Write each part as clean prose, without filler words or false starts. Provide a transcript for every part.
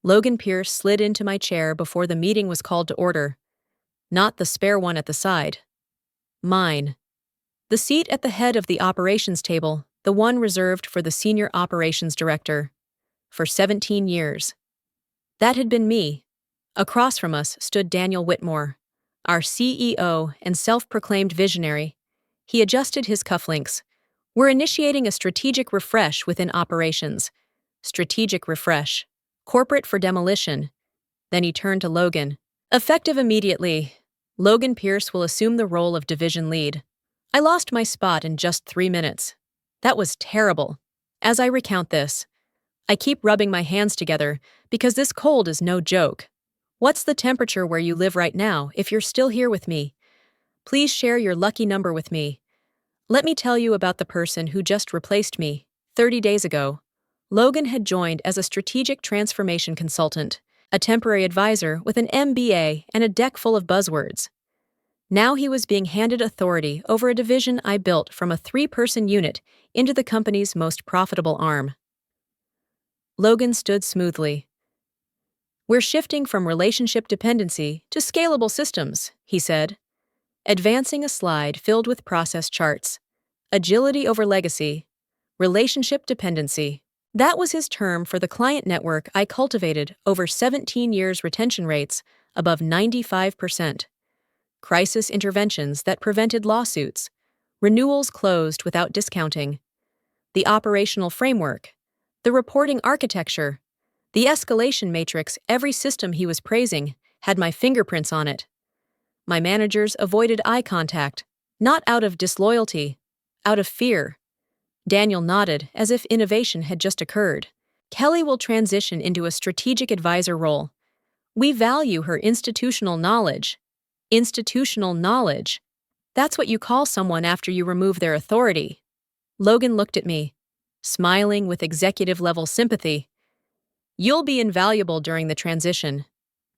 Logan Pierce slid into my chair before the meeting was called to order. Not the spare one at the side. Mine. The seat at the head of the operations table, the one reserved for the senior operations director. For 17 years. That had been me. Across from us stood Daniel Whitmore, our CEO and self-proclaimed visionary. He adjusted his cufflinks. We're initiating a strategic refresh within operations. Strategic refresh. Corporate for demolition. Then he turned to Logan. Effective immediately. Logan Pierce will assume the role of division lead. I lost my spot in just 3 minutes. That was terrible. As I recount this, I keep rubbing my hands together because this cold is no joke. What's the temperature where you live right now if you're still here with me? Please share your lucky number with me. Let me tell you about the person who just replaced me. 30 days ago, Logan had joined as a strategic transformation consultant, a temporary advisor with an MBA and a deck full of buzzwords. Now he was being handed authority over a division I built from a 3-person unit into the company's most profitable arm. Logan stood smoothly. We're shifting from relationship dependency to scalable systems, he said, advancing a slide filled with process charts. Agility over legacy. Relationship dependency. That was his term for the client network I cultivated over 17 years, retention rates above 95%. Crisis interventions that prevented lawsuits. Renewals closed without discounting. The operational framework. The reporting architecture. The escalation matrix. Every system he was praising had my fingerprints on it. My managers avoided eye contact, not out of disloyalty, out of fear. Daniel nodded as if innovation had just occurred. Kelly will transition into a strategic advisor role. We value her institutional knowledge. Institutional knowledge. That's what you call someone after you remove their authority. Logan looked at me, smiling with executive-level sympathy. You'll be invaluable during the transition.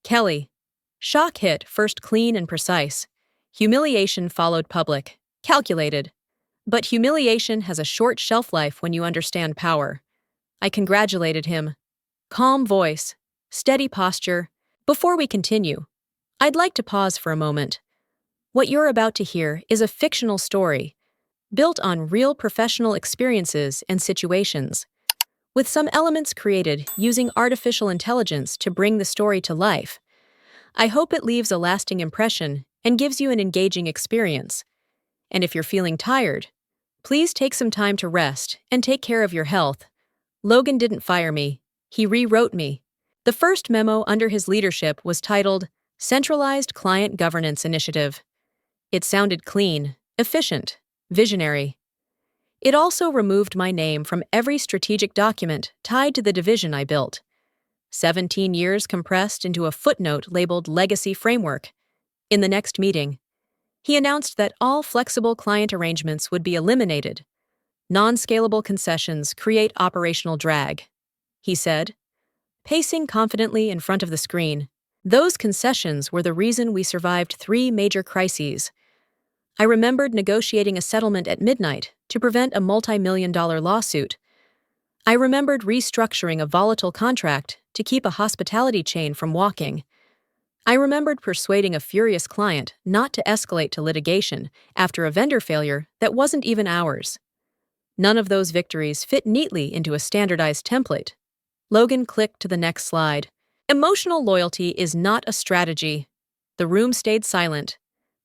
Kelly. Shock hit, first clean and precise. Humiliation followed public. Calculated. But humiliation has a short shelf life when you understand power. I congratulated him. Calm voice. Steady posture. Before we continue, I'd like to pause for a moment. What you're about to hear is a fictional story, built on real professional experiences and situations, with some elements created using artificial intelligence to bring the story to life. I hope it leaves a lasting impression and gives you an engaging experience. And if you're feeling tired, please take some time to rest and take care of your health. Logan didn't fire me. He rewrote me. The first memo under his leadership was titled Centralized Client Governance Initiative. It sounded clean, efficient, visionary. It also removed my name from every strategic document tied to the division I built. 17 years compressed into a footnote labeled Legacy Framework. In the next meeting, he announced that all flexible client arrangements would be eliminated. Non-scalable concessions create operational drag, he said, pacing confidently in front of the screen. Those concessions were the reason we survived 3 major crises. I remembered negotiating a settlement at midnight to prevent a multi-million-dollar lawsuit. I remembered restructuring a volatile contract to keep a hospitality chain from walking. I remembered persuading a furious client not to escalate to litigation after a vendor failure that wasn't even ours. None of those victories fit neatly into a standardized template. Logan clicked to the next slide. Emotional loyalty is not a strategy. The room stayed silent.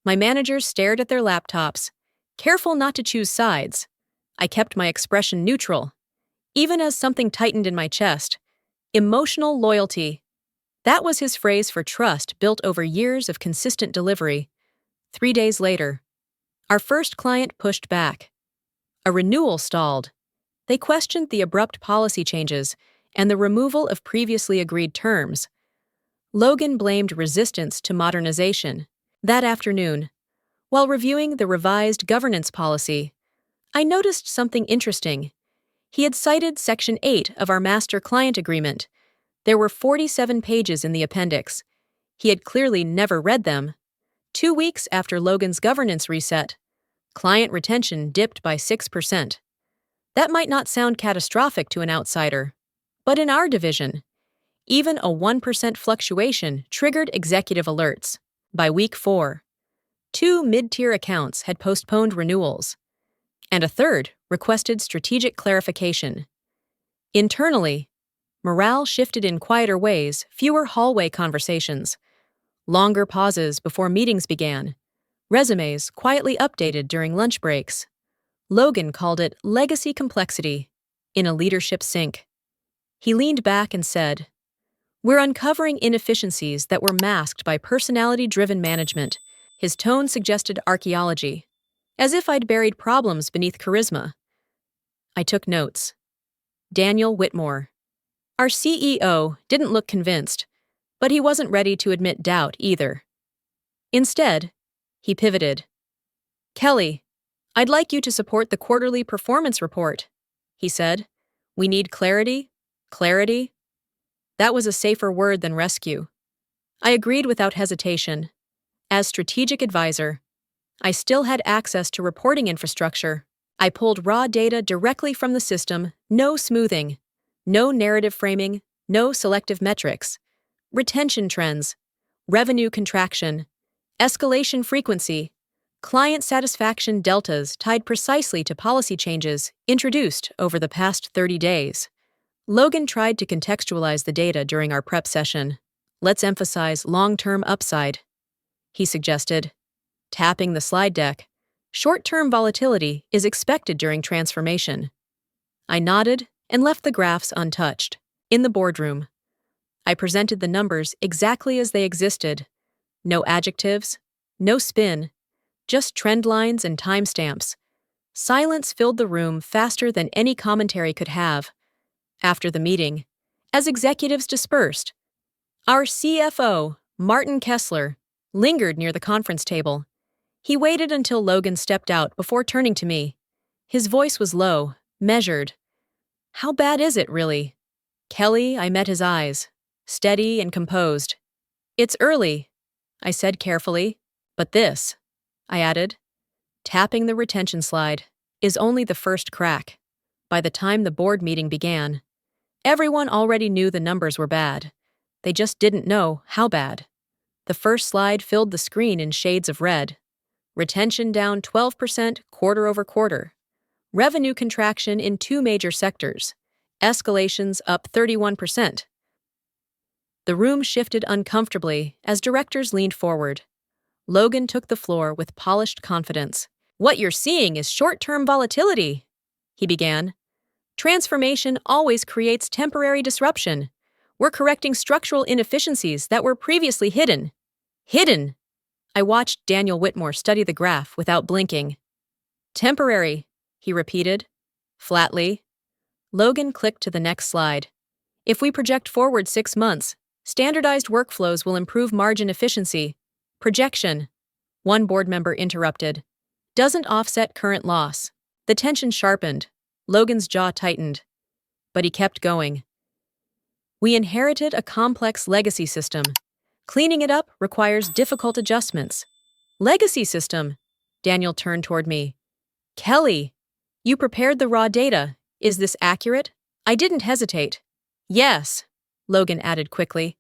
My managers stared at their laptops, careful not to choose sides. I kept my expression neutral, even as something tightened in my chest. Emotional loyalty. That was his phrase for trust built over years of consistent delivery. 3 days later, our first client pushed back. A renewal stalled. They questioned the abrupt policy changes and the removal of previously agreed terms. Logan blamed resistance to modernization. That afternoon, while reviewing the revised governance policy, I noticed something interesting. He had cited Section 8 of our Master Client Agreement. There were 47 pages in the appendix. He had clearly never read them. 2 weeks after Logan's governance reset, client retention dipped by 6%. That might not sound catastrophic to an outsider, but in our division, Even a 1% fluctuation triggered executive alerts. By week 4, 2 mid-tier accounts had postponed renewals, and a third requested strategic clarification. Internally, morale shifted in quieter ways, fewer hallway conversations, longer pauses before meetings began, resumes quietly updated during lunch breaks. Logan called it legacy complexity in a leadership sink. He leaned back and said, "We're uncovering inefficiencies that were masked by personality-driven management." His tone suggested archaeology, as if I'd buried problems beneath charisma. I took notes. Daniel Whitmore. Our CEO didn't look convinced, but he wasn't ready to admit doubt either. Instead, he pivoted. "Kelly, I'd like you to support the quarterly performance report," he said. "We need clarity, clarity." That was a safer word than rescue. I agreed without hesitation. As strategic advisor, I still had access to reporting infrastructure. I pulled raw data directly from the system, no smoothing, no narrative framing, no selective metrics. Retention trends, revenue contraction, escalation frequency, client satisfaction deltas tied precisely to policy changes introduced over the past 30 days. Logan tried to contextualize the data during our prep session. "Let's emphasize long-term upside," he suggested. Tapping the slide deck, "Short-term volatility is expected during transformation." I nodded and left the graphs untouched. In the boardroom, I presented the numbers exactly as they existed. No adjectives, no spin, just trend lines and timestamps. Silence filled the room faster than any commentary could have. After the meeting, as executives dispersed, our CFO, Martin Kessler, lingered near the conference table. He waited until Logan stepped out before turning to me. His voice was low, measured. "How bad is it, really?" "Kelly," I met his eyes, steady and composed. "It's early," I said carefully, "but this," I added, tapping the retention slide, "is only the first crack." By the time the board meeting began, everyone already knew the numbers were bad. They just didn't know how bad. The first slide filled the screen in shades of red. Retention down 12% quarter over quarter. Revenue contraction in 2 major sectors. Escalations up 31%. The room shifted uncomfortably as directors leaned forward. Logan took the floor with polished confidence. "What you're seeing is short-term volatility," he began. "Transformation always creates temporary disruption. We're correcting structural inefficiencies that were previously hidden." Hidden! I watched Daniel Whitmore study the graph without blinking. "Temporary," he repeated, flatly. Logan clicked to the next slide. "If we project forward 6 months, standardized workflows will improve margin efficiency." "Projection," one board member interrupted, "doesn't offset current loss." The tension sharpened. Logan's jaw tightened. But he kept going. "We inherited a complex legacy system. Cleaning it up requires difficult adjustments." "Legacy system?" Daniel turned toward me. "Kelly, you prepared the raw data. Is this accurate?" I didn't hesitate. "Yes," Logan added quickly.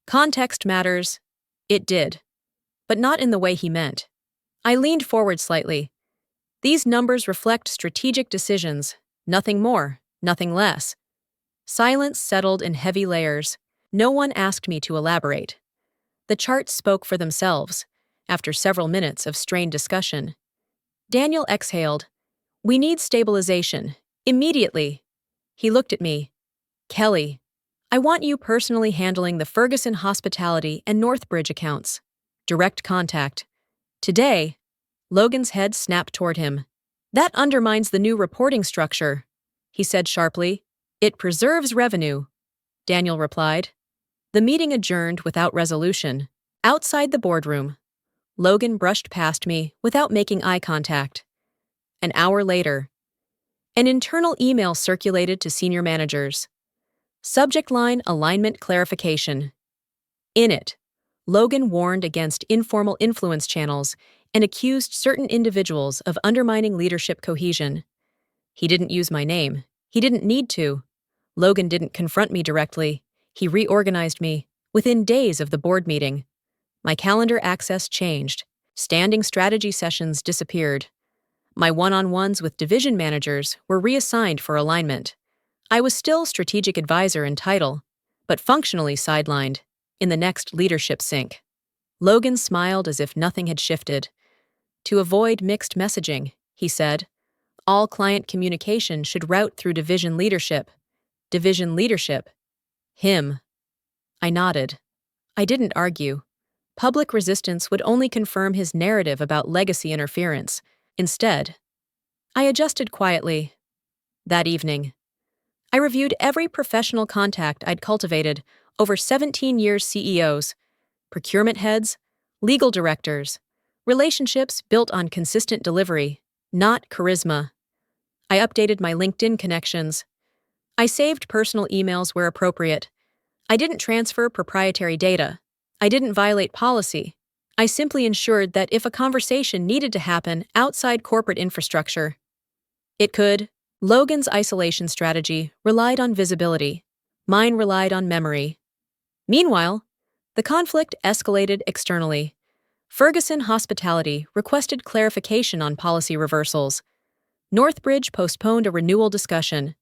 "Context matters." It did. But not in the way he meant. I leaned forward slightly. "These numbers reflect strategic decisions. Nothing more, nothing less." Silence settled in heavy layers. No one asked me to elaborate. The charts spoke for themselves, after several minutes of strained discussion. Daniel exhaled. "We need stabilization. Immediately." He looked at me. "Kelly, I want you personally handling the Ferguson Hospitality and Northbridge accounts. Direct contact." "Today?" Logan's head snapped toward him. "That undermines the new reporting structure," he said sharply. "It preserves revenue," Daniel replied. The meeting adjourned without resolution. Outside the boardroom, Logan brushed past me without making eye contact. An hour later, an internal email circulated to senior managers. Subject line: alignment clarification. In it, Logan warned against informal influence channels and accused certain individuals of undermining leadership cohesion. He didn't use my name. He didn't need to. Logan didn't confront me directly. He reorganized me within days of the board meeting. My calendar access changed. Standing strategy sessions disappeared. My one-on-ones with division managers were reassigned for alignment. I was still strategic advisor in title, but functionally sidelined in the next leadership sync. Logan smiled as if nothing had shifted. To avoid mixed messaging, he said, all client communication should route through division leadership. Division leadership? Him. I nodded. I didn't argue. Public resistance would only confirm his narrative about legacy interference. Instead, I adjusted quietly. That evening, I reviewed every professional contact I'd cultivated over 17 years: CEOs, procurement heads, legal directors, relationships built on consistent delivery, not charisma. I updated my LinkedIn connections. I saved personal emails where appropriate. I didn't transfer proprietary data. I didn't violate policy. I simply ensured that if a conversation needed to happen outside corporate infrastructure, it could. Logan's isolation strategy relied on visibility. Mine relied on memory. Meanwhile, the conflict escalated externally. Ferguson Hospitality requested clarification on policy reversals. Northbridge postponed a renewal discussion.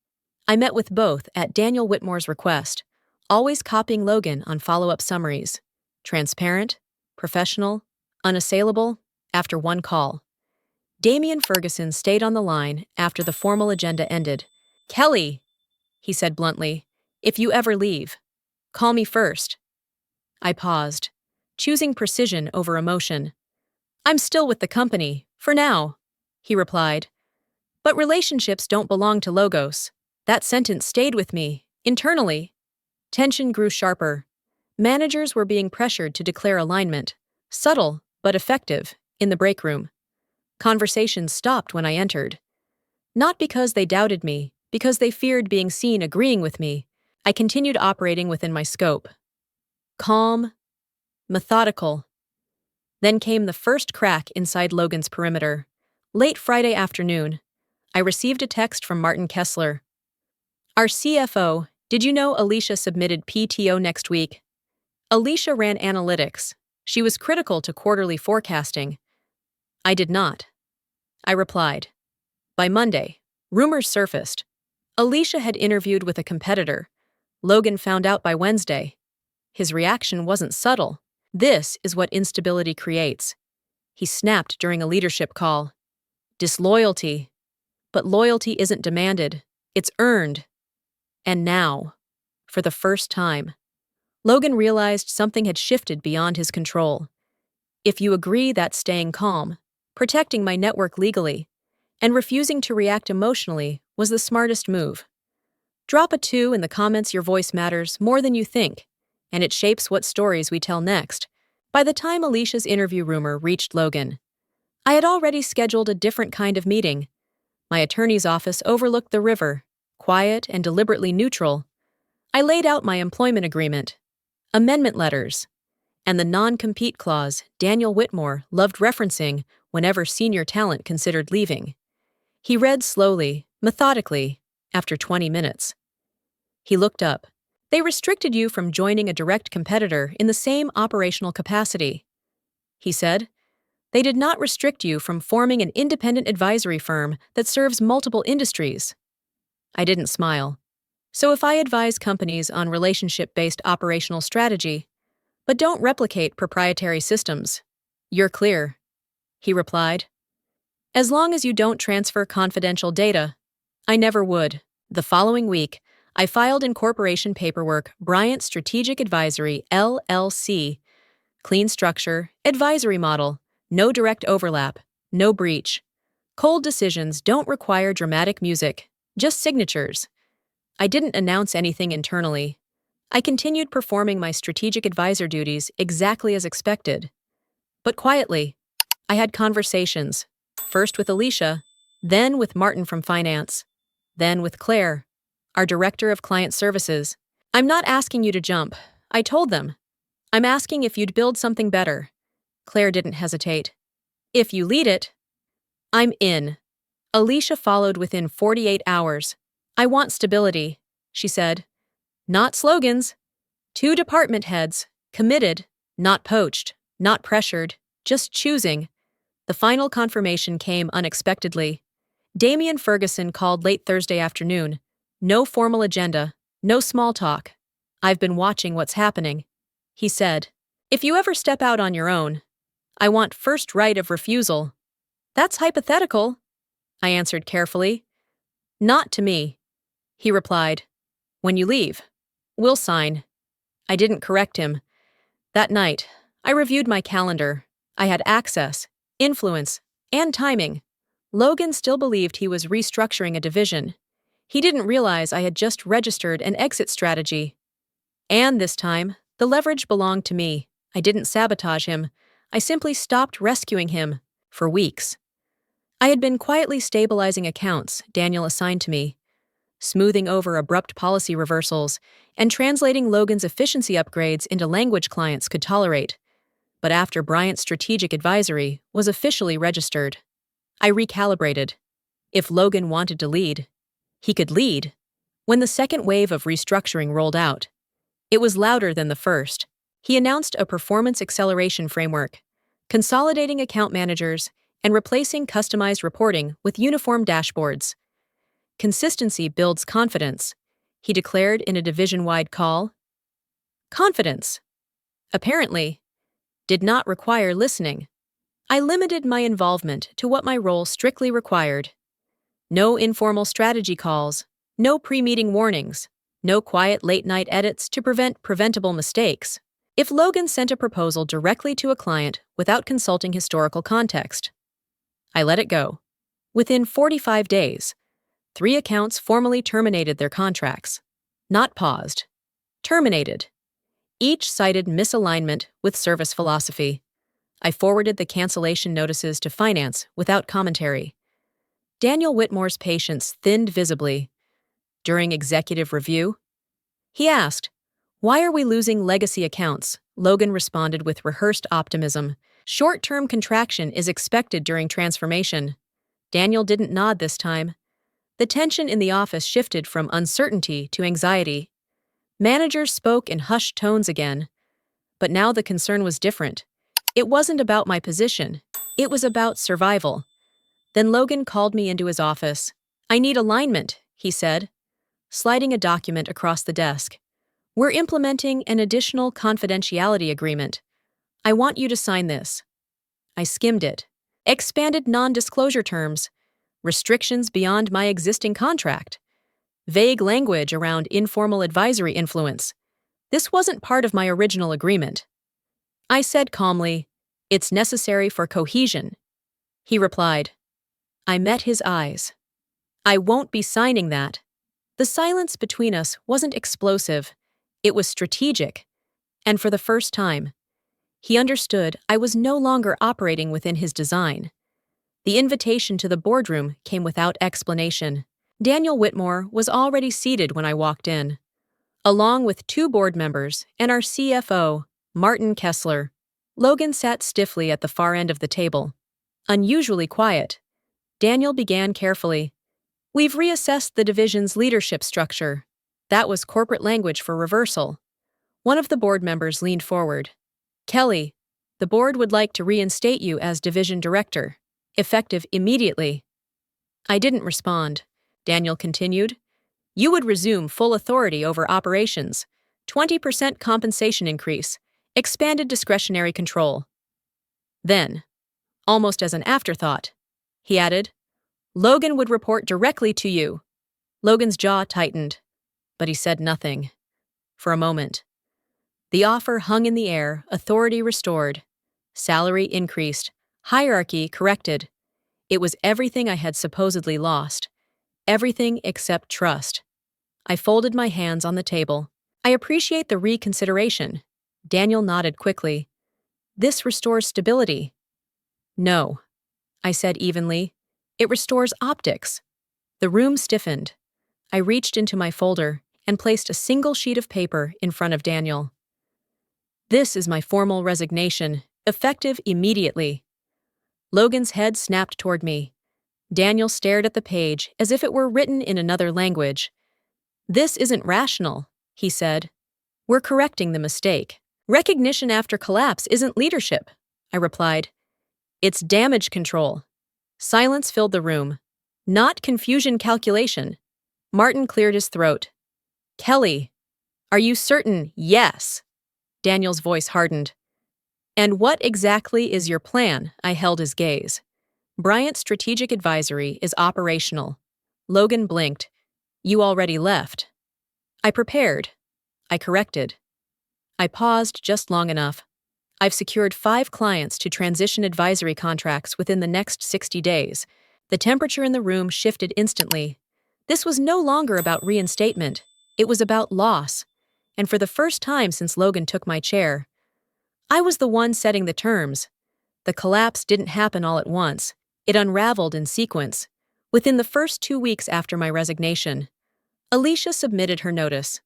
I met with both at Daniel Whitmore's request, always copying Logan on follow-up summaries. Transparent, professional, unassailable, after one call. Damian Ferguson stayed on the line after the formal agenda ended. "Kelly," he said bluntly, "if you ever leave, call me first." I paused, choosing precision over emotion. "I'm still with the company, for now," he replied. "But relationships don't belong to logos." That sentence stayed with me, internally. Tension grew sharper. Managers were being pressured to declare alignment, subtle but effective, in the break room. Conversations stopped when I entered. Not because they doubted me, because they feared being seen agreeing with me. I continued operating within my scope. Calm, methodical. Then came the first crack inside Logan's perimeter. Late Friday afternoon, I received a text from Martin Kessler. "Our CFO, did you know Alicia submitted PTO next week?" Alicia ran analytics. She was critical to quarterly forecasting. I did not. I replied. By Monday, rumors surfaced. Alicia had interviewed with a competitor. Logan found out by Wednesday. His reaction wasn't subtle. This is what instability creates. He snapped during a leadership call. Disloyalty. But loyalty isn't demanded. It's earned. And now, for the first time, Logan realized something had shifted beyond his control. If you agree that staying calm, protecting my network legally, and refusing to react emotionally was the smartest move. Drop a 2 in the comments. Your voice matters more than you think, and it shapes what stories we tell next. By the time Alicia's interview rumor reached Logan, I had already scheduled a different kind of meeting. My attorney's office overlooked the river, quiet and deliberately neutral. I laid out my employment agreement, amendment letters, and the non-compete clause Daniel Whitmore loved referencing whenever senior talent considered leaving. He read slowly, methodically, after 20 minutes. He looked up. They restricted you from joining a direct competitor in the same operational capacity. He said, they did not restrict you from forming an independent advisory firm that serves multiple industries. I didn't smile. So if I advise companies on relationship-based operational strategy, but don't replicate proprietary systems, you're clear, he replied. As long as you don't transfer confidential data. I never would. The following week, I filed incorporation paperwork, Bryant Strategic Advisory, LLC. Clean structure, advisory model, no direct overlap, no breach. Cold decisions don't require dramatic music, just signatures. I didn't announce anything internally. I continued performing my strategic advisor duties exactly as expected. But quietly, I had conversations, first with Alicia, then with Martin from finance, then with Claire, our director of client services. I'm not asking you to jump, I told them. I'm asking if you'd build something better. Claire didn't hesitate. If you lead it, I'm in. Alicia followed within 48 hours. I want stability, she said. Not slogans. Two department heads, committed, not poached, not pressured, just choosing. The final confirmation came unexpectedly. Damian Ferguson called late Thursday afternoon. No formal agenda, no small talk. "I've been watching what's happening," he said. "If you ever step out on your own, I want first right of refusal." "That's hypothetical," I answered carefully. "Not to me," he replied. "When you leave, we'll sign." I didn't correct him. That night, I reviewed my calendar. I had access, influence, and timing. Logan still believed he was restructuring a division. He didn't realize I had just registered an exit strategy. And this time, the leverage belonged to me. I didn't sabotage him. I simply stopped rescuing him for weeks. I had been quietly stabilizing accounts Daniel assigned to me, smoothing over abrupt policy reversals, and translating Logan's efficiency upgrades into language clients could tolerate. But after Bryant's strategic advisory was officially registered, I recalibrated. If Logan wanted to lead, he could lead. When the second wave of restructuring rolled out, it was louder than the first. He announced a performance acceleration framework, consolidating account managers and replacing customized reporting with uniform dashboards. "Consistency builds confidence," he declared in a division-wide call. Confidence, apparently, did not require listening. I limited my involvement to what my role strictly required. No informal strategy calls, no pre-meeting warnings, no quiet late-night edits to prevent preventable mistakes. If Logan sent a proposal directly to a client without consulting historical context, I let it go. Within 45 days, 3 accounts formally terminated their contracts. Not paused. Terminated. Each cited misalignment with service philosophy. I forwarded the cancellation notices to finance without commentary. Daniel Whitmore's patience thinned visibly. During executive review, he asked, "Why are we losing legacy accounts?" Logan responded with rehearsed optimism. "Short-term contraction is expected during transformation." Daniel didn't nod this time. The tension in the office shifted from uncertainty to anxiety. Managers spoke in hushed tones again. But now the concern was different. It wasn't about my position. It was about survival. Then Logan called me into his office. "I need alignment," he said, sliding a document across the desk. "We're implementing an additional confidentiality agreement. I want you to sign this." I skimmed it. Expanded non-disclosure terms, restrictions beyond my existing contract, vague language around informal advisory influence. This wasn't part of my original agreement. I said calmly, "It's necessary for cohesion." He replied. I met his eyes. "I won't be signing that." The silence between us wasn't explosive. It was strategic. And for the first time, he understood I was no longer operating within his design. The invitation to the boardroom came without explanation. Daniel Whitmore was already seated when I walked in, along with 2 board members and our CFO, Martin Kessler. Logan sat stiffly at the far end of the table. Unusually quiet, Daniel began carefully. "We've reassessed the division's leadership structure." That was corporate language for reversal. One of the board members leaned forward. "Kelly, the board would like to reinstate you as division director, effective immediately." I didn't respond. Daniel continued. "You would resume full authority over operations, 20% compensation increase, expanded discretionary control." Then, almost as an afterthought, he added, "Logan would report directly to you." Logan's jaw tightened, but he said nothing. For a moment, the offer hung in the air, authority restored, salary increased, hierarchy corrected. It was everything I had supposedly lost, everything except trust. I folded my hands on the table. "I appreciate the reconsideration." Daniel nodded quickly. "This restores stability." "No," I said evenly. "It restores optics." The room stiffened. I reached into my folder and placed a single sheet of paper in front of Daniel. "This is my formal resignation, effective immediately." Logan's head snapped toward me. Daniel stared at the page as if it were written in another language. "This isn't rational," he said. We're correcting the mistake. Recognition after collapse isn't leadership, I replied. It's damage control. Silence filled the room. Not confusion calculation. Martin cleared his throat. Kelly, are you certain? Yes. Daniel's voice hardened. And what exactly is your plan? I held his gaze. Bryant's strategic advisory is operational. Logan blinked. You already left. I prepared. I corrected. I paused just long enough. I've secured 5 clients to transition advisory contracts within the next 60 days. The temperature in the room shifted instantly. This was no longer about reinstatement. It was about loss. And for the first time since Logan took my chair, I was the one setting the terms. The collapse didn't happen all at once. It unraveled in sequence. Within the first 2 weeks after my resignation, Alicia submitted her notice.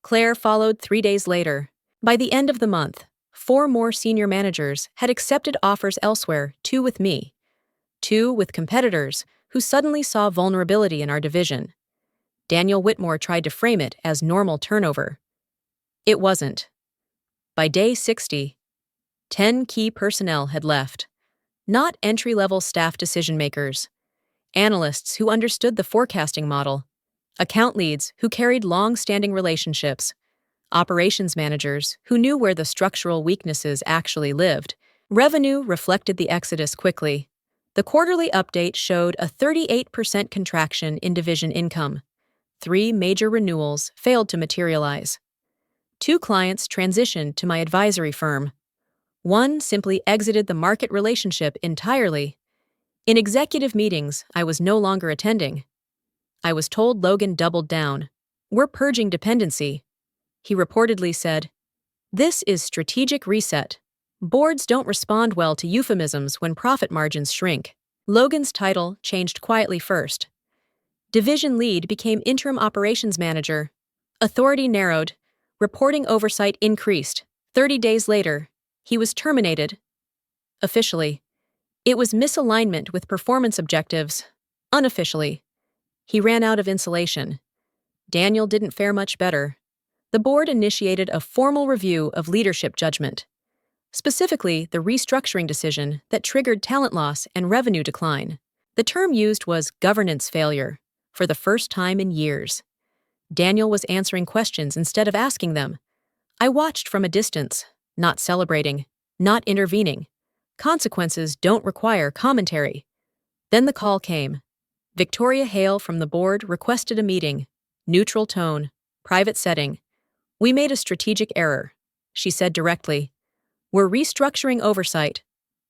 Claire followed 3 days later. By the end of the month, 4 more senior managers had accepted offers elsewhere, 2 with me, 2 with competitors who suddenly saw vulnerability in our division. Daniel Whitmore tried to frame it as normal turnover. It wasn't. By day 60, 10 key personnel had left. Not entry-level staff decision-makers. Analysts who understood the forecasting model. Account leads who carried long-standing relationships. Operations managers who knew where the structural weaknesses actually lived. Revenue reflected the exodus quickly. The quarterly update showed a 38% contraction in division income. 3 major renewals failed to materialize. 2 clients transitioned to my advisory firm. 1 simply exited the market relationship entirely. In executive meetings, I was no longer attending. I was told Logan doubled down. We're purging dependency. He reportedly said, This is strategic reset. Boards don't respond well to euphemisms when profit margins shrink. Logan's title changed quietly first. Division lead became interim operations manager. Authority narrowed. Reporting oversight increased. 30 days later, he was terminated. Officially. It was misalignment with performance objectives. Unofficially. He ran out of insulation. Daniel didn't fare much better. The board initiated a formal review of leadership judgment. Specifically, the restructuring decision that triggered talent loss and revenue decline. The term used was governance failure, for the first time in years. Daniel was answering questions instead of asking them. I watched from a distance, not celebrating, not intervening. Consequences don't require commentary. Then the call came. Victoria Hale from the board requested a meeting. Neutral tone, private setting. We made a strategic error, she said directly. We're restructuring oversight.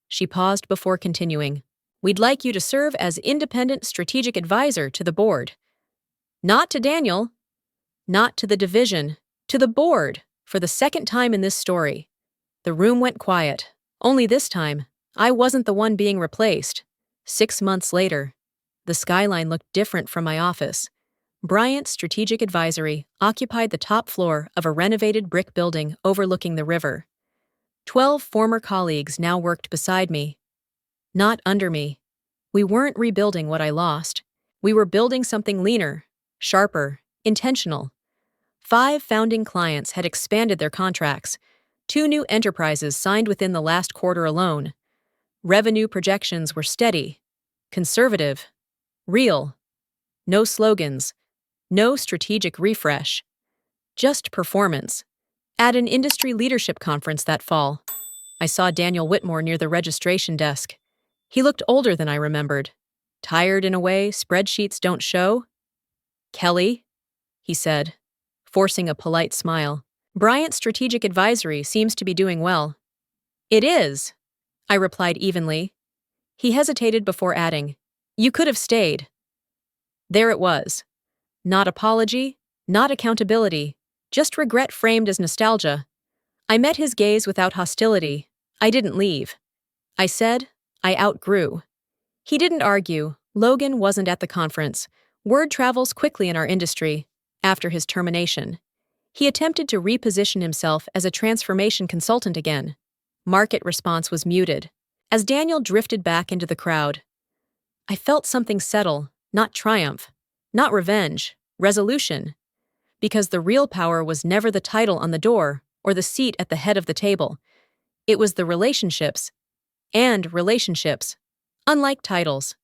She paused before continuing. We'd like you to serve as independent strategic advisor to the board. Not to Daniel. Not to the division. To the board, for the second time in this story. The room went quiet. Only this time, I wasn't the one being replaced. 6 months later, the skyline looked different from my office. Bryant's strategic advisory occupied the top floor of a renovated brick building overlooking the river. 12 former colleagues now worked beside me. Not under me. We weren't rebuilding what I lost. We were building something leaner, sharper, intentional. 5 founding clients had expanded their contracts. 2 new enterprises signed within the last quarter alone. Revenue projections were steady, conservative, real. No slogans, no strategic refresh. Just performance. At an industry leadership conference that fall, I saw Daniel Whitmore near the registration desk. He looked older than I remembered. Tired in a way spreadsheets don't show. Kelly, he said, forcing a polite smile. Bryant's strategic advisory seems to be doing well. It is, I replied evenly. He hesitated before adding, You could have stayed. There it was. Not apology, not accountability, just regret framed as nostalgia. I met his gaze without hostility. I didn't leave. I said, I outgrew. He didn't argue. Logan wasn't at the conference. Word travels quickly in our industry. After his termination, he attempted to reposition himself as a transformation consultant again. Market response was muted. As Daniel drifted back into the crowd, I felt something settle, not triumph, not revenge, resolution. because the real power was never the title on the door or the seat at the head of the table. It was the relationships. And relationships, unlike titles,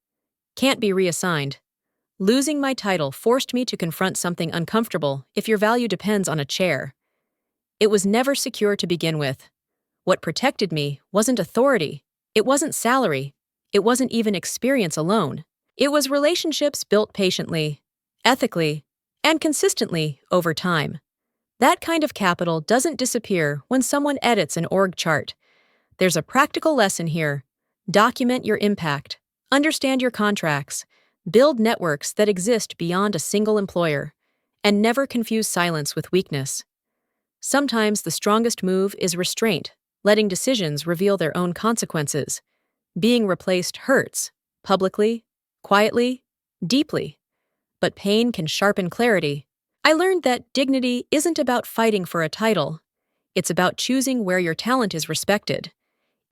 can't be reassigned. Losing my title forced me to confront something uncomfortable if your value depends on a chair. It was never secure to begin with. What protected me wasn't authority, it wasn't salary, it wasn't even experience alone. It was relationships built patiently, ethically, and consistently over time. That kind of capital doesn't disappear when someone edits an org chart. There's a practical lesson here. Document your impact, understand your contracts, build networks that exist beyond a single employer, and never confuse silence with weakness. Sometimes the strongest move is restraint, letting decisions reveal their own consequences. Being replaced hurts, publicly, quietly, deeply. But pain can sharpen clarity. I learned that dignity isn't about fighting for a title. It's about choosing where your talent is respected.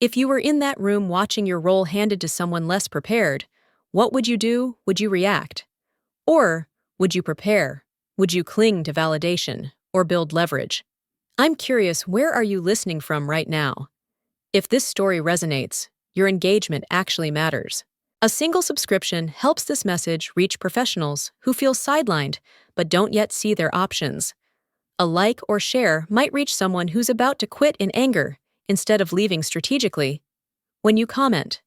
If you were in that room watching your role handed to someone less prepared, what would you do? Would you react? Or would you prepare? Would you cling to validation or build leverage? I'm curious, where are you listening from right now? If this story resonates, your engagement actually matters. A single subscription helps this message reach professionals who feel sidelined but don't yet see their options. A like or share might reach someone who's about to quit in anger instead of leaving strategically. When you comment,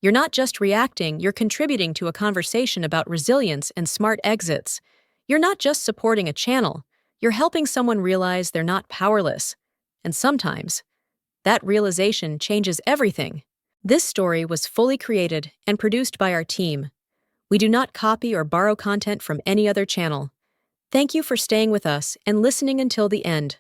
you're not just reacting, you're contributing to a conversation about resilience and smart exits. You're not just supporting a channel, you're helping someone realize they're not powerless. And sometimes, that realization changes everything. This story was fully created and produced by our team. We do not copy or borrow content from any other channel. Thank you for staying with us and listening until the end.